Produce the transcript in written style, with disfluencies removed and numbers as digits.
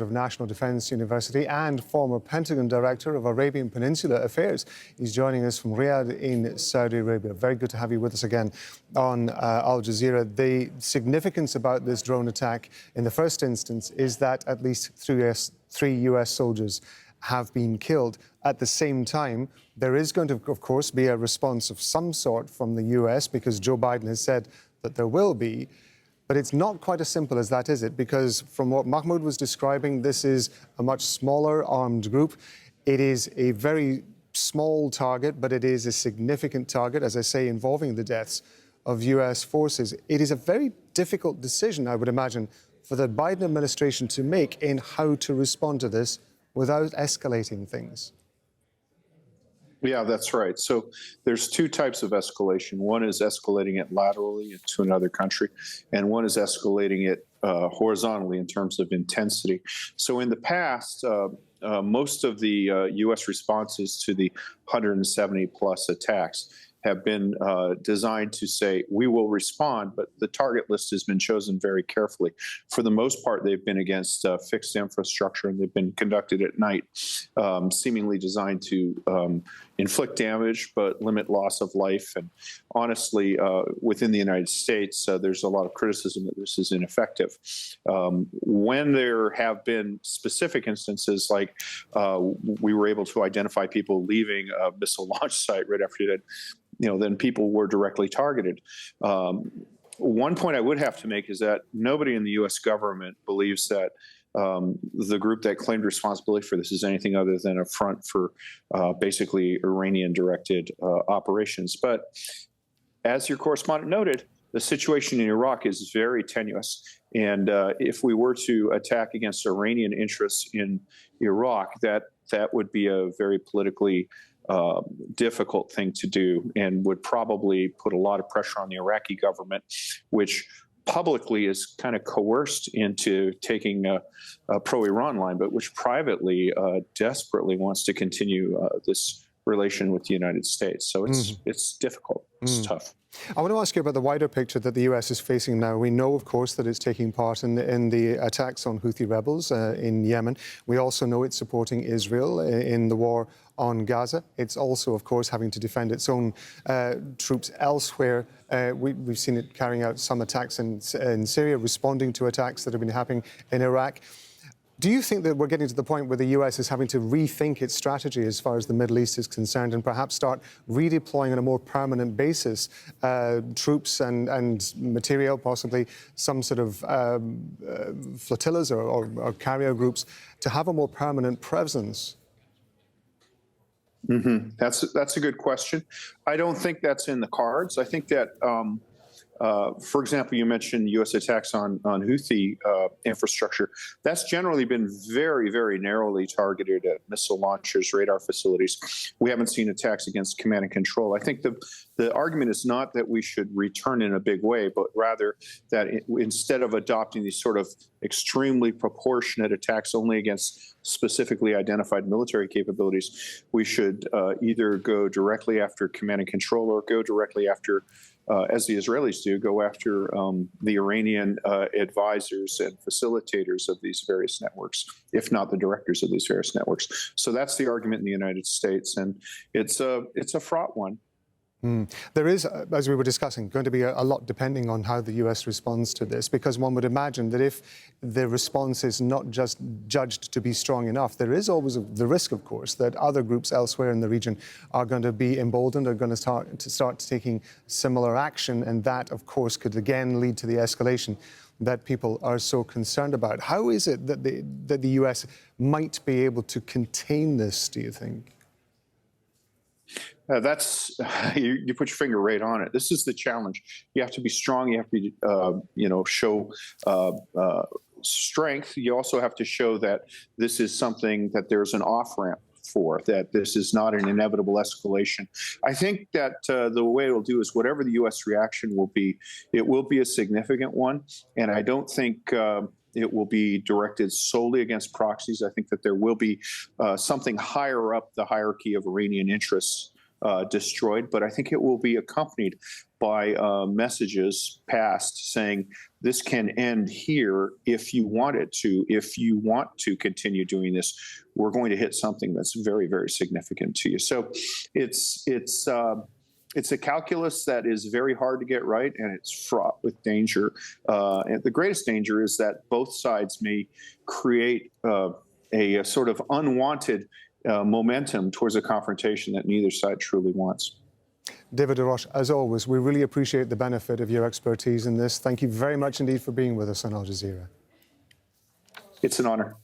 of National Defense University and former Pentagon Director of Arabian Peninsula Affairs. He's joining us from Riyadh in Saudi Arabia. Very good to have you with us again on Al Jazeera. The significance about this drone attack in the first instance is that at least three US soldiers have been killed. At the same time, there is going to, of course, be a response of some sort from the US because Joe Biden has said that there will be. But it's not quite as simple as that, is it? Because from what Mahmoud was describing, this is a much smaller armed group. It is a very small target, but it is a significant target, as I say, involving the deaths of US forces. It is a very difficult decision, I would imagine, for the Biden administration to make in how to respond to this without escalating things. Yeah, that's right. So there's two types of escalation. One is escalating it laterally into another country, and one is escalating it horizontally in terms of intensity. So in the past, most of the U.S. responses to the 170 plus attacks have been designed to say, we will respond, but the target list has been chosen very carefully. For the most part, they've been against fixed infrastructure, and they've been conducted at night, seemingly designed to inflict damage but limit loss of life. And honestly, within the United States, there's a lot of criticism that this is ineffective. When there have been specific instances, like we were able to identify people leaving a missile launch site right after that, then people were directly targeted. One point I would have to make is that nobody in the U.S. government believes that the group that claimed responsibility for this is anything other than a front for basically Iranian-directed operations. But as your correspondent noted, the situation in Iraq is very tenuous. And if we were to attack against Iranian interests in Iraq, that would be a very politically difficult thing to do and would probably put a lot of pressure on the Iraqi government, which publicly is kind of coerced into taking a pro-Iran line, but which privately desperately wants to continue this relation with the United States. So it's difficult. It's tough. I want to ask you about the wider picture that the US is facing now. We know, of course, that it's taking part in the attacks on Houthi rebels in Yemen. We also know it's supporting Israel in the war on Gaza. It's also, of course, having to defend its own troops elsewhere. We've seen it carrying out some attacks in Syria, responding to attacks that have been happening in Iraq. Do you think that we're getting to the point where the US is having to rethink its strategy as far as the Middle East is concerned and perhaps start redeploying on a more permanent basis troops and material, possibly some sort of flotillas or carrier groups, to have a more permanent presence? That's a good question. I don't think that's in the cards. I think that for example, you mentioned U.S. attacks on Houthi infrastructure. That's generally been very, very narrowly targeted at missile launchers, radar facilities. We haven't seen attacks against command and control. I think the argument is not that we should return in a big way, but rather that instead of adopting these sort of extremely proportionate attacks only against specifically identified military capabilities, we should either go directly after command and control or go directly after as the Israelis do, go after the Iranian advisors and facilitators of these various networks, if not the directors of these various networks. So that's the argument in the United States, and it's a fraught one. There is, as we were discussing, going to be a lot depending on how the US responds to this, because one would imagine that if the response is not just judged to be strong enough, there is always the risk, of course, that other groups elsewhere in the region are going to be emboldened, are going to start taking similar action, and that, of course, could again lead to the escalation that people are so concerned about. How is it that the US might be able to contain this, do you think? You put your finger right on it. This is the challenge. You have to be strong. You have to be, show strength. You also have to show that this is something that there's an off-ramp for, that this is not an inevitable escalation. I think that the way it'll do is whatever the U.S. reaction will be, it will be a significant one. And I don't think it will be directed solely against proxies. I think that there will be something higher up the hierarchy of Iranian interests destroyed, but I think it will be accompanied by messages passed saying this can end here if you want it to. If you want to continue doing this, we're going to hit something that's very, very significant to you. So it's a calculus that is very hard to get right, and it's fraught with danger. And the greatest danger is that both sides may create a sort of unwanted momentum towards a confrontation that neither side truly wants. David Laroche, as always, we really appreciate the benefit of your expertise in this. Thank you very much indeed for being with us on Al Jazeera. It's an honor.